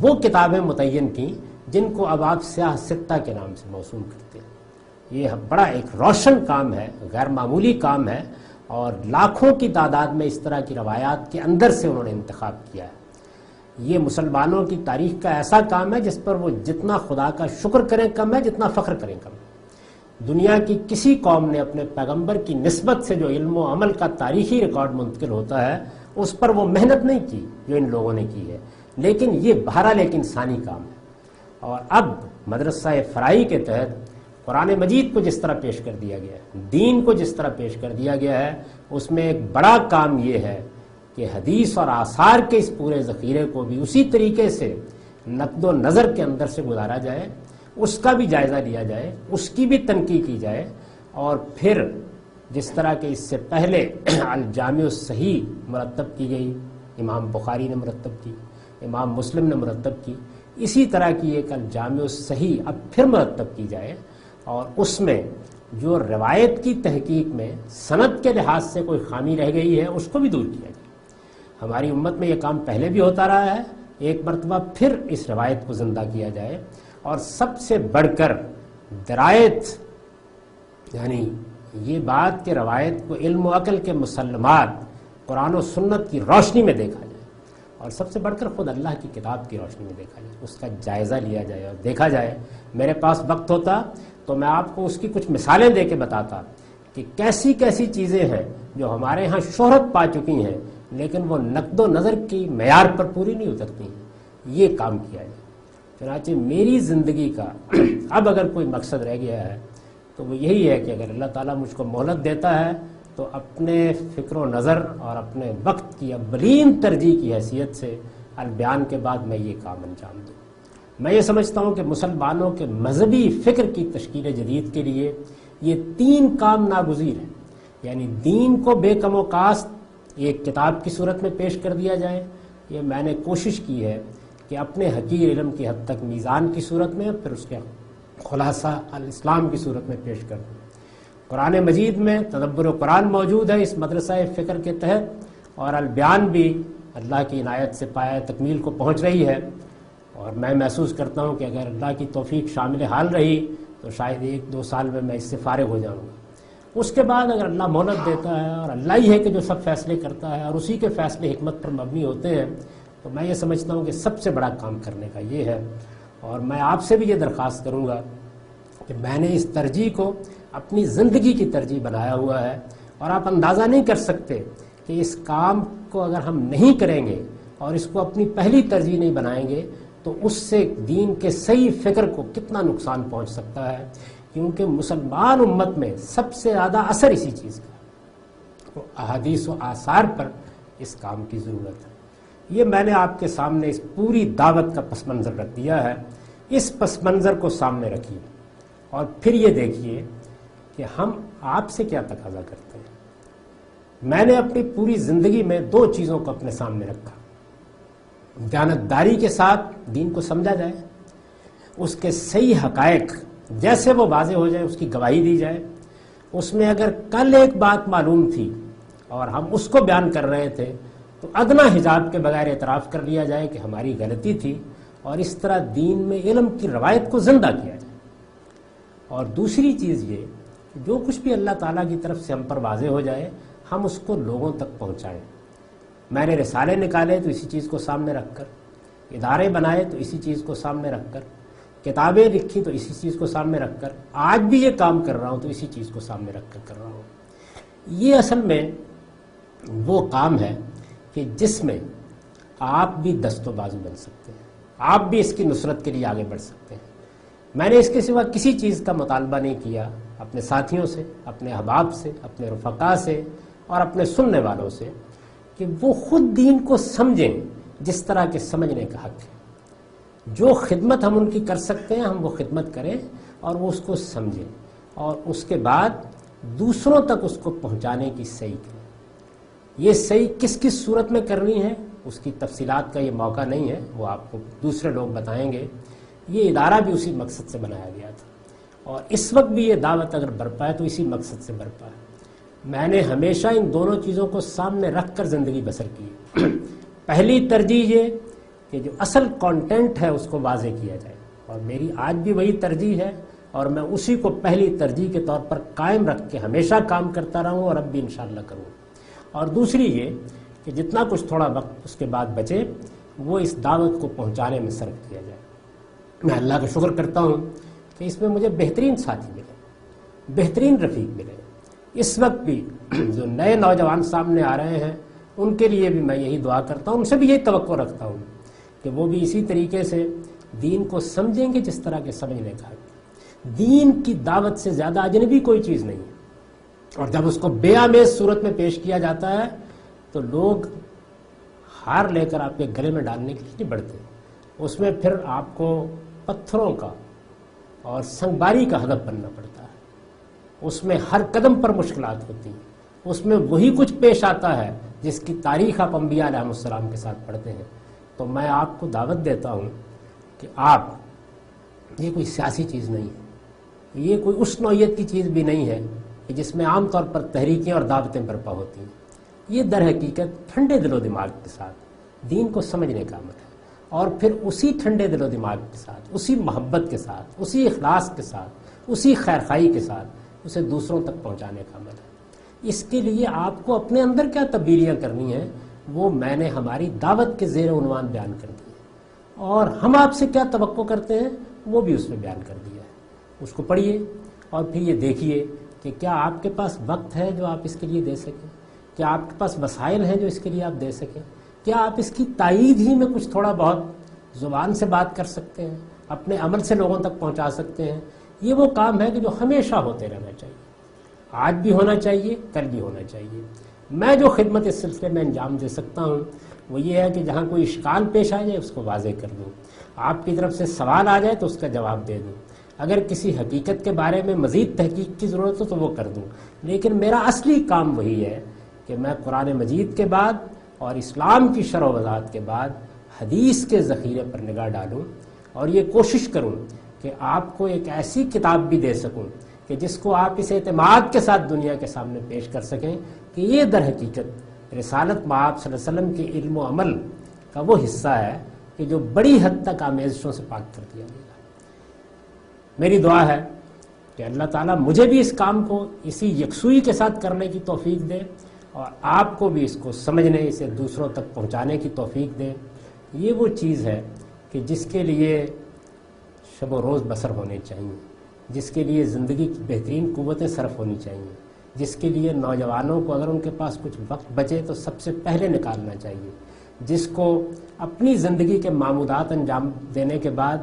وہ کتابیں متعین کیں جن کو اب آپ سیاہ ستہ کے نام سے موسوم کرتے ہیں۔ یہ بڑا ایک روشن کام ہے، غیر معمولی کام ہے، اور لاکھوں کی تعداد میں اس طرح کی روایات کے اندر سے انہوں نے انتخاب کیا ہے۔ یہ مسلمانوں کی تاریخ کا ایسا کام ہے جس پر وہ جتنا خدا کا شکر کریں کم ہے، جتنا فخر کریں کم ہے۔ دنیا کی کسی قوم نے اپنے پیغمبر کی نسبت سے جو علم و عمل کا تاریخی ریکارڈ منتقل ہوتا ہے اس پر وہ محنت نہیں کی جو ان لوگوں نے کی ہے، لیکن یہ بہرحال ایک انسانی کام ہے۔ اور اب مدرسہ فرائی کے تحت قرآن مجید کو جس طرح پیش کر دیا گیا ہے، دین کو جس طرح پیش کر دیا گیا ہے، اس میں ایک بڑا کام یہ ہے کہ حدیث اور آثار کے اس پورے ذخیرے کو بھی اسی طریقے سے نقد و نظر کے اندر سے گزارا جائے، اس کا بھی جائزہ لیا جائے، اس کی بھی تنقیح کی جائے، اور پھر جس طرح کہ اس سے پہلے الجامع الصحیح مرتب کی گئی، امام بخاری نے مرتب کی، امام مسلم نے مرتب کی، اسی طرح کی ایک الجامع الصحیح اب پھر مرتب کی جائے، اور اس میں جو روایت کی تحقیق میں سند کے لحاظ سے کوئی خامی رہ گئی ہے اس کو بھی دور کیا جائے۔ ہماری امت میں یہ کام پہلے بھی ہوتا رہا ہے، ایک مرتبہ پھر اس روایت کو زندہ کیا جائے، اور سب سے بڑھ کر درایت، یعنی یہ بات کہ روایت کو علم و عقل کے مسلمات قرآن و سنت کی روشنی میں دیکھا جائے، اور سب سے بڑھ کر خود اللہ کی کتاب کی روشنی میں دیکھا جائے، اس کا جائزہ لیا جائے اور دیکھا جائے۔ میرے پاس وقت ہوتا تو میں آپ کو اس کی کچھ مثالیں دے کے بتاتا کہ کیسی کیسی چیزیں ہیں جو ہمارے ہاں شہرت پا چکی ہیں لیکن وہ نقد و نظر کی معیار پر پوری نہیں اترتی ہیں۔ یہ کام کیا جائے۔ چنانچہ میری زندگی کا اب اگر کوئی مقصد رہ گیا ہے تو وہ یہی ہے کہ اگر اللہ تعالیٰ مجھ کو مہلت دیتا ہے تو اپنے فکر و نظر اور اپنے وقت کی اولین ترجیح کی حیثیت سے البیان کے بعد میں یہ کام انجام دوں۔ میں یہ سمجھتا ہوں کہ مسلمانوں کے مذہبی فکر کی تشکیل جدید کے لیے یہ تین کام ناگزیر ہیں، یعنی دین کو بے کم و کاست ایک کتاب کی صورت میں پیش کر دیا جائے، یہ میں نے کوشش کی ہے کہ اپنے حقیر علم کی حد تک میزان کی صورت میں، پھر اس کے خلاصہ الاسلام کی صورت میں پیش کر دوں۔ قرآن مجید میں تدبر و قرآن موجود ہے اس مدرسہ فکر کے تحت، اور البیان بھی اللہ کی عنایت سے پایہ تکمیل کو پہنچ رہی ہے، اور میں محسوس کرتا ہوں کہ اگر اللہ کی توفیق شامل حال رہی تو شاید 1-2 سال میں اس سے فارغ ہو جاؤں گا۔ اس کے بعد اگر اللہ مہلت دیتا ہے، اور اللہ ہی ہے کہ جو سب فیصلے کرتا ہے اور اسی کے فیصلے حکمت پر مبنی ہوتے ہیں، تو میں یہ سمجھتا ہوں کہ سب سے بڑا کام کرنے کا یہ ہے۔ اور میں آپ سے بھی یہ درخواست کروں گا کہ میں نے اس ترجیح کو اپنی زندگی کی ترجیح بنایا ہوا ہے، اور آپ اندازہ نہیں کر سکتے کہ اس کام کو اگر ہم نہیں کریں گے اور اس کو اپنی پہلی ترجیح نہیں بنائیں گے تو اس سے دین کے صحیح فکر کو کتنا نقصان پہنچ سکتا ہے، کیونکہ مسلمان امت میں سب سے زیادہ اثر اسی چیز کا ہے، تو احادیث و آثار پر اس کام کی ضرورت ہے۔ یہ میں نے آپ کے سامنے اس پوری دعوت کا پس منظر رکھ دیا ہے، اس پس منظر کو سامنے رکھیے، اور پھر یہ دیکھیے کہ ہم آپ سے کیا تقاضا کرتے ہیں۔ میں نے اپنی پوری زندگی میں 2 چیزوں کو اپنے سامنے رکھا: دیانتداری کے ساتھ دین کو سمجھا جائے، اس کے صحیح حقائق جیسے وہ واضح ہو جائے اس کی گواہی دی جائے، اس میں اگر کل ایک بات معلوم تھی اور ہم اس کو بیان کر رہے تھے تو ادنیٰ حجاب کے بغیر اعتراف کر لیا جائے کہ ہماری غلطی تھی، اور اس طرح دین میں علم کی روایت کو زندہ کیا جائے۔ اور دوسری چیز یہ کہ جو کچھ بھی اللہ تعالیٰ کی طرف سے ہم پر واضح ہو جائے ہم اس کو لوگوں تک پہنچائیں۔ میں نے رسالے نکالے تو اسی چیز کو سامنے رکھ کر، ادارے بنائے تو اسی چیز کو سامنے رکھ کر، کتابیں لکھی تو اسی چیز کو سامنے رکھ کر، آج بھی یہ کام کر رہا ہوں تو اسی چیز کو سامنے رکھ کر رہا ہوں۔ یہ اصل میں وہ کام ہے کہ جس میں آپ بھی دست و بازو بن سکتے ہیں، آپ بھی اس کی نصرت کے لیے آگے بڑھ سکتے ہیں۔ میں نے اس کے سوا کسی چیز کا مطالبہ نہیں کیا اپنے ساتھیوں سے، اپنے احباب سے، اپنے رفقا سے اور اپنے سننے والوں سے، کہ وہ خود دین کو سمجھیں جس طرح کے سمجھنے کا حق ہے۔ جو خدمت ہم ان کی کر سکتے ہیں ہم وہ خدمت کریں اور وہ اس کو سمجھیں، اور اس کے بعد دوسروں تک اس کو پہنچانے کی صحیح کریں۔ یہ صحیح کس کس صورت میں کرنی ہے اس کی تفصیلات کا یہ موقع نہیں ہے، وہ آپ کو دوسرے لوگ بتائیں گے۔ یہ ادارہ بھی اسی مقصد سے بنایا گیا تھا، اور اس وقت بھی یہ دعوت اگر برپا ہے تو اسی مقصد سے برپا ہے۔ میں نے ہمیشہ ان دونوں چیزوں کو سامنے رکھ کر زندگی بسر کی۔ پہلی ترجیح یہ کہ جو اصل کانٹینٹ ہے اس کو واضح کیا جائے، اور میری آج بھی وہی ترجیح ہے، اور میں اسی کو پہلی ترجیح کے طور پر قائم رکھ کے ہمیشہ کام کرتا رہوں اور اب بھی انشاءاللہ کروں۔ اور دوسری یہ کہ جتنا کچھ تھوڑا وقت اس کے بعد بچے وہ اس دعوت کو پہنچانے میں صرف کیا جائے۔ میں اللہ کا شکر کرتا ہوں کہ اس میں مجھے بہترین ساتھی ملے، بہترین رفیق ملے۔ اس وقت بھی جو نئے نوجوان سامنے آ رہے ہیں ان کے لیے بھی میں یہی دعا کرتا ہوں، ان سے بھی یہی توقع رکھتا ہوں کہ وہ بھی اسی طریقے سے دین کو سمجھیں گے جس طرح کے سمجھنے کا ہے۔ دین کی دعوت سے زیادہ اجنبی کوئی چیز نہیں ہے، اور جب اس کو بے آمیز صورت میں پیش کیا جاتا ہے تو لوگ ہار لے کر آپ کے گلے میں ڈالنے کے لیے نہیں بڑھتے، اس میں پھر آپ کو پتھروں کا اور سنگباری کا ہدف بننا پڑتا ہے، اس میں ہر قدم پر مشکلات ہوتی ہیں، اس میں وہی کچھ پیش آتا ہے جس کی تاریخ آپ انبیاء علیہ السلام کے ساتھ پڑھتے ہیں۔ تو میں آپ کو دعوت دیتا ہوں کہ آپ، یہ کوئی سیاسی چیز نہیں ہے، یہ کوئی اس نوعیت کی چیز بھی نہیں ہے کہ جس میں عام طور پر تحریکیں اور دعوتیں برپا ہوتی ہیں۔ یہ در حقیقت ٹھنڈے دل و دماغ کے ساتھ دین کو سمجھنے کا عمل ہے، اور پھر اسی ٹھنڈے دل و دماغ کے ساتھ، اسی محبت کے ساتھ، اسی اخلاص کے ساتھ، اسی خیرخواہی کے ساتھ اسے دوسروں تک پہنچانے کا عمل ہے۔ اس کے لیے آپ کو اپنے اندر کیا تبدیلیاں کرنی ہیں وہ میں نے ہماری دعوت کے زیر عنوان بیان کر دی ہے، اور ہم آپ سے کیا توقع کرتے ہیں وہ بھی اس میں بیان کر دیا ہے۔ اس کو پڑھیے اور پھر یہ دیکھیے کہ کیا آپ کے پاس وقت ہے جو آپ اس کے لیے دے سکیں، کیا آپ کے پاس وسائل ہیں جو اس کے لیے آپ دے سکیں، کیا آپ اس کی تائید ہی میں کچھ تھوڑا بہت زبان سے بات کر سکتے ہیں، اپنے عمل سے لوگوں تک پہنچا سکتے ہیں۔ یہ وہ کام ہے کہ جو ہمیشہ ہوتے رہنا چاہیے، آج بھی ہونا چاہیے، کل بھی ہونا چاہیے۔ میں جو خدمت اس سلسلے میں انجام دے سکتا ہوں وہ یہ ہے کہ جہاں کوئی اشکال پیش آ جائے اس کو واضح کر دوں، آپ کی طرف سے سوال آ جائے تو اس کا جواب دے دوں، اگر کسی حقیقت کے بارے میں مزید تحقیق کی ضرورت ہو تو وہ کر دوں۔ لیکن میرا اصلی کام وہی ہے کہ میں قرآن مجید کے بعد اور اسلام کی شرح و وضاحت کے بعد حدیث کے ذخیرے پر نگاہ ڈالوں، اور یہ کوشش کروں کہ آپ کو ایک ایسی کتاب بھی دے سکوں کہ جس کو آپ اس اعتماد کے ساتھ دنیا کے سامنے پیش کر سکیں کہ یہ در حقیقت رسالت مآب صلی اللہ علیہ وسلم کے علم و عمل کا وہ حصہ ہے کہ جو بڑی حد تک آمیزشوں سے پاک کر دیا گیا۔ میری دعا ہے کہ اللہ تعالیٰ مجھے بھی اس کام کو اسی یکسوئی کے ساتھ کرنے کی توفیق دے، اور آپ کو بھی اس کو سمجھنے، اسے دوسروں تک پہنچانے کی توفیق دے۔ یہ وہ چیز ہے کہ جس کے لیے شب و روز بسر ہونے چاہیے، جس کے لیے زندگی کی بہترین قوتیں صرف ہونی چاہیے، جس کے لیے نوجوانوں کو اگر ان کے پاس کچھ وقت بچے تو سب سے پہلے نکالنا چاہیے، جس کو اپنی زندگی کے معمودات انجام دینے کے بعد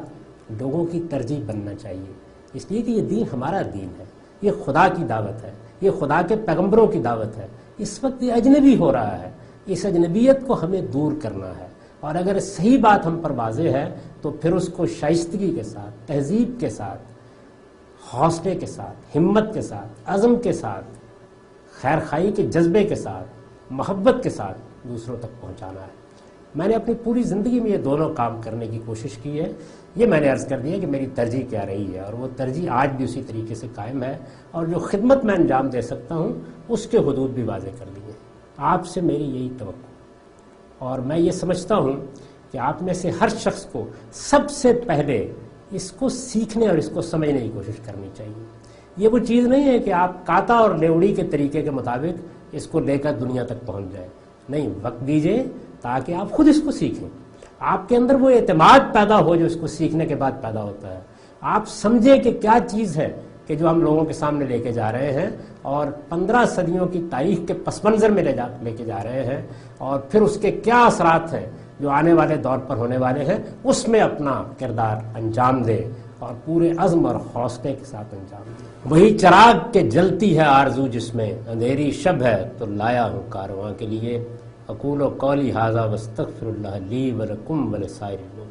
لوگوں کی ترجیح بننا چاہیے، اس لیے کہ یہ دین ہمارا دین ہے، یہ خدا کی دعوت ہے، یہ خدا کے پیغمبروں کی دعوت ہے۔ اس وقت یہ اجنبی ہو رہا ہے، اس اجنبیت کو ہمیں دور کرنا ہے، اور اگر صحیح بات ہم پر واضح ہے تو پھر اس کو شائستگی کے ساتھ، تہذیب کے ساتھ، حوصلے کے ساتھ، ہمت کے ساتھ، عزم کے ساتھ، خیرخواہی کے جذبے کے ساتھ، محبت کے ساتھ دوسروں تک پہنچانا ہے۔ میں نے اپنی پوری زندگی میں یہ دونوں کام کرنے کی کوشش کی ہے۔ یہ میں نے عرض کر دیا کہ میری ترجیح کیا رہی ہے، اور وہ ترجیح آج بھی اسی طریقے سے قائم ہے، اور جو خدمت میں انجام دے سکتا ہوں اس کے حدود بھی واضح کر دیے۔ آپ سے میری یہی توقع، اور میں یہ سمجھتا ہوں کہ آپ میں سے ہر شخص کو سب سے پہلے اس کو سیکھنے اور اس کو سمجھنے کی کوشش کرنی چاہیے۔ یہ وہ چیز نہیں ہے کہ آپ کاتا اور لیوڑی کے طریقے کے مطابق اس کو لے کر دنیا تک پہنچ جائیں، نہیں، وقت دیجئے تاکہ آپ خود اس کو سیکھیں، آپ کے اندر وہ اعتماد پیدا ہو جو اس کو سیکھنے کے بعد پیدا ہوتا ہے، آپ سمجھیں کہ کیا چیز ہے کہ جو ہم لوگوں کے سامنے لے کے جا رہے ہیں، اور 15 صدیوں کی تاریخ کے پس منظر میں لے کے جا رہے ہیں، اور پھر اس کے کیا اثرات ہیں جو آنے والے دور پر ہونے والے ہیں اس میں اپنا کردار انجام دے اور پورے عزم اور حوصلے کے ساتھ انجام دے۔ وہی چراغ کے جلتی ہے آرزو جس میں، اندھیری شب ہے تو لایا ہوں کارواں کے لیے۔ اقول قولی ھذا واستغفر اللہ لی ولکم ولسائر المؤمنین۔